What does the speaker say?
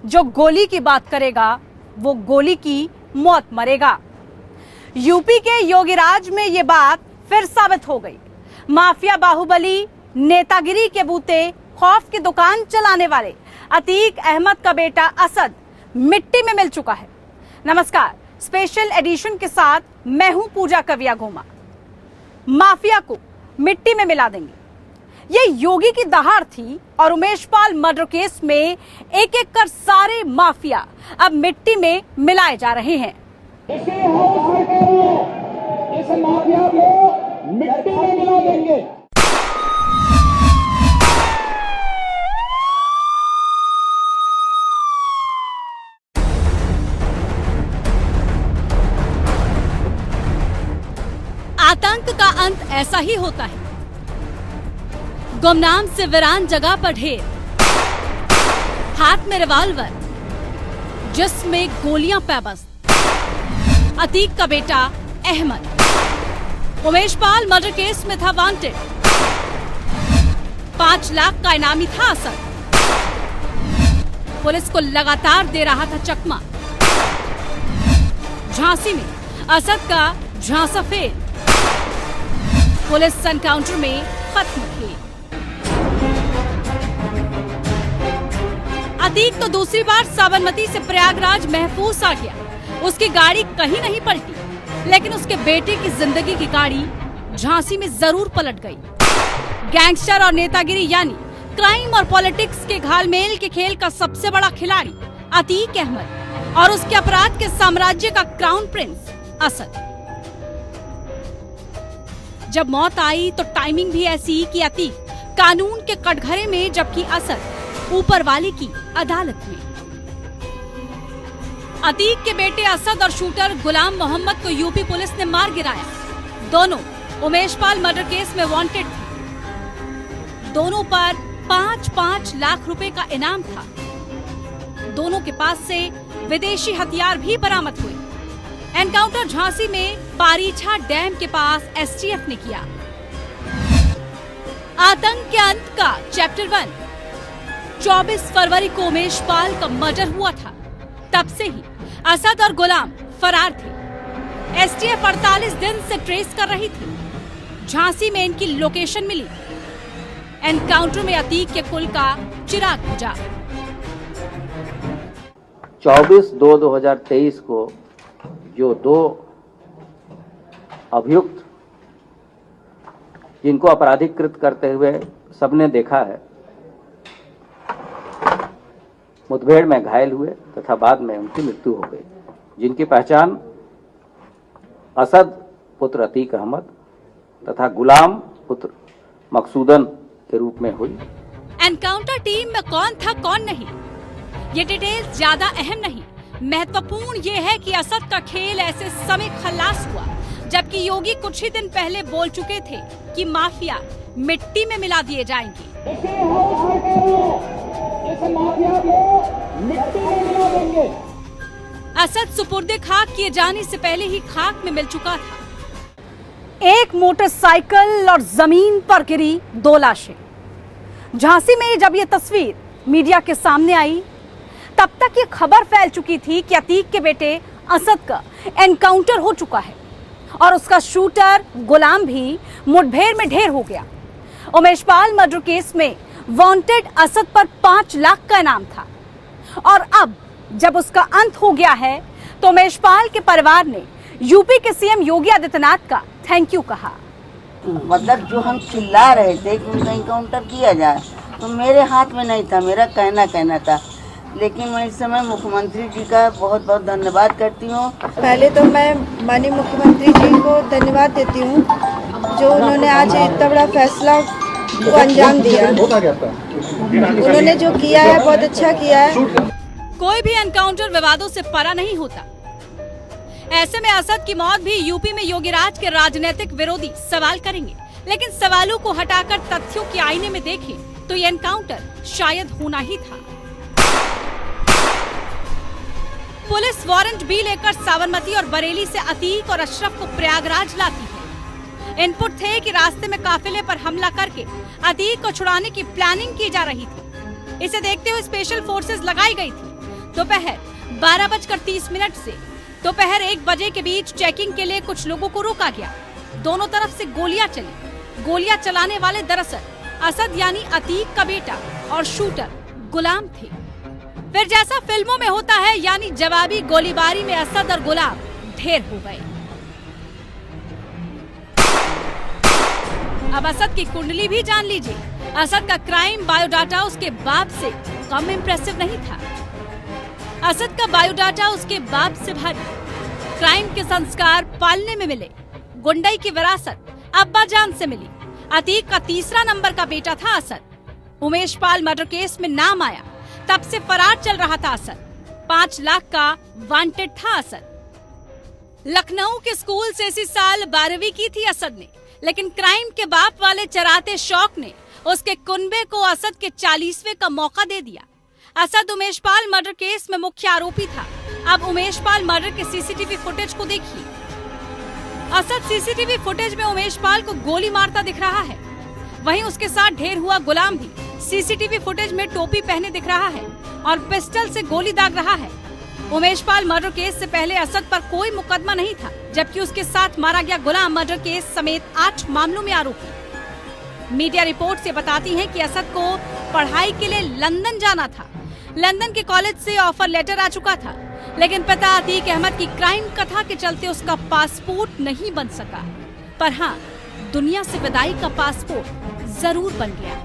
जो गोली की बात करेगा वो गोली की मौत मरेगा। यूपी के योगीराज में ये बात फिर साबित हो गई। माफिया बाहुबली, नेतागिरी के बूते, खौफ की दुकान चलाने वाले अतीक अहमद का बेटा असद मिट्टी में मिल चुका है। नमस्कार, स्पेशल एडिशन के साथ मैं हूं पूजा कविया घोमा। माफिया को मिट्टी में मिला देंगे, ये योगी की दहाड़ थी और उमेश पाल मर्डर केस में एक एक कर सारे माफिया अब मिट्टी में मिलाए जा रहे हैं। इस माफिया को मिट्टी में मिला देंगे। आतंक का अंत ऐसा ही होता है। गुमनाम से वीरान जगह पर ढेर, हाथ में रिवॉल्वर, जिसमें गोलियां पैबस्त। अतीक का बेटा अहमद उमेश पाल मर्डर केस में था वांटेड। 5 लाख का इनामी था असद। पुलिस को लगातार दे रहा था चकमा। झांसी में असद का झांसा फेल, पुलिस एनकाउंटर में खत्म थी। अतीक तो दूसरी बार साबरमती से प्रयागराज महफूज आ गया। उसकी गाड़ी कहीं नहीं पलटी, लेकिन उसके बेटे की जिंदगी की गाड़ी झांसी में जरूर पलट गई। गैंगस्टर और नेतागिरी यानी क्राइम और पॉलिटिक्स के घालमेल के खेल का सबसे बड़ा खिलाड़ी अतीक अहमद और उसके अपराध के साम्राज्य का क्राउन प्रिंस असद। जब मौत आई तो टाइमिंग भी ऐसी कि अतीक कानून के कटघरे में, जबकि असद ऊपर वाले की अदालत में। अतीक के बेटे असद और शूटर गुलाम मोहम्मद को यूपी पुलिस ने मार गिराया। दोनों उमेश पाल मर्डर केस में वांटेड थे। दोनों पर 5-5 लाख रुपए का इनाम था। दोनों के पास से विदेशी हथियार भी बरामद हुए। एनकाउंटर झांसी में पारीछा डैम के पास एसटीएफ ने किया। आतंक के अंत का चैप्टर 1। 24 फरवरी को उमेश पाल का मर्डर हुआ था। तब से ही असद और गुलाम फरार थे। एसटीएफ 48 दिन से ट्रेस कर रही थी। झांसी में इनकी लोकेशन मिली। एनकाउंटर में अतीक के कुल का चिराग बुझा। 24/2/2023 को जो 2 अभियुक्त जिनको आपराधिकृत करते हुए सबने देखा है, मुठभेड़ में घायल हुए तथा बाद में उनकी मृत्यु हो गई, जिनकी पहचान असद पुत्र अतीक अहमद तथा गुलाम पुत्र मकसूदन के रूप में हुई। एनकाउंटर टीम में कौन था कौन नहीं, ये डिटेल ज्यादा अहम नहीं। महत्वपूर्ण ये है कि असद का खेल ऐसे समय खल्लास हुआ जबकि योगी कुछ ही दिन पहले बोल चुके थे कि माफिया मिट्टी में मिला दिए जाएंगे। असद सुपुर्दे खाक किए जाने से पहले ही खाक में मिल चुका था। एक मोटरसाइकिल और जमीन पर गिरी 2 लाशें। झांसी में जब ये तस्वीर मीडिया के सामने आई, तब तक ये खबर फैल चुकी थी कि अतीक के बेटे असद का एनकाउंटर हो चुका है और उसका शूटर गुलाम भी मुठभेड़ में ढेर हो गया। उमेश पाल मर्डर केस में वांटेड असद पर 5 लाख का इनाम था और अब जब उसका अंत हो गया है तो उमेश पाल के परिवार ने यूपी के सीएम योगी आदित्यनाथ का थैंक यू कहा। मतलब जो हम चिल्ला रहे थे कि उनका एनकाउंटर किया जाए, तो मेरे हाथ में नहीं था, मेरा कहना था। लेकिन मैं इस समय मुख्यमंत्री जी का बहुत बहुत धन्यवाद करती हूँ। पहले तो मैं माननीय मुख्यमंत्री जी को धन्यवाद देती हूँ जो उन्होंने आज इतना बड़ा फैसला को अंजाम दिया। उन्होंने जो किया है बहुत अच्छा किया है। कोई भी एनकाउंटर विवादों से परा नहीं होता। ऐसे में असद की मौत भी यूपी में योगीराज के राजनीतिक विरोधी सवाल करेंगे, लेकिन सवालों को हटाकर तथ्यों के आईने में देखें तो ये एनकाउंटर शायद होना ही था। पुलिस वारंट भी लेकर साबरमती और बरेली से अतीक और अशरफ को प्रयागराज लाती है। इनपुट थे कि रास्ते में काफिले पर हमला करके अतीक को छुड़ाने की प्लानिंग की जा रही थी। इसे देखते हुए स्पेशल फोर्सेस लगाई गई थी। दोपहर 12:30 से दोपहर 1 बजे के बीच चेकिंग के लिए कुछ लोगों को रोका गया। दोनों तरफ से गोलियां चली। गोलियां चलाने वाले दरअसल असद यानी अतीक का बेटा और शूटर गुलाम थे। फिर जैसा फिल्मों में होता है, यानी जवाबी गोलीबारी में असद और गुलाम ढेर हो गए। अब असद की कुंडली भी जान लीजिए। असद का क्राइम बायोडाटा उसके बाप से कम इम्प्रेसिव नहीं था। असद का बायोडाटा उसके बाप से भारी। क्राइम के संस्कार पालने में मिले। गुंडई की विरासत अब्बा जान से मिली। अतीक का तीसरा नंबर का बेटा था असद। उमेश पाल मर्डर केस में नाम आया, तब से फरार चल रहा था असद। 5 लाख का वांटेड था असद। लखनऊ के स्कूल से इसी साल 12वीं की थी असद ने, लेकिन क्राइम के बाप वाले चराते शौक ने उसके कुनबे को असद के 40वें का मौका दे दिया। असद उमेश पाल मर्डर केस में मुख्य आरोपी था। अब उमेश पाल मर्डर के सीसीटीवी फुटेज को देखिए। असद सीसीटीवी फुटेज में उमेश पाल को गोली मारता दिख रहा है। वहीं उसके साथ ढेर हुआ गुलाम भी सीसीटीवी फुटेज में टोपी पहने दिख रहा है और पिस्टल से गोली दाग रहा है। उमेश पाल मर्डर केस से पहले असद पर कोई मुकदमा नहीं था, जबकि उसके साथ मारा गया गुलाम मर्डर केस समेत 8 मामलों में आरोपी। मीडिया रिपोर्ट से बताती हैं कि असद को पढ़ाई के लिए लंदन जाना था। लंदन के कॉलेज से ऑफर लेटर आ चुका था, लेकिन पिता अतीक अहमद की क्राइम कथा के चलते उसका पासपोर्ट नहीं बन सका। पर हाँ, दुनिया से विदाई का पासपोर्ट जरूर बन गया।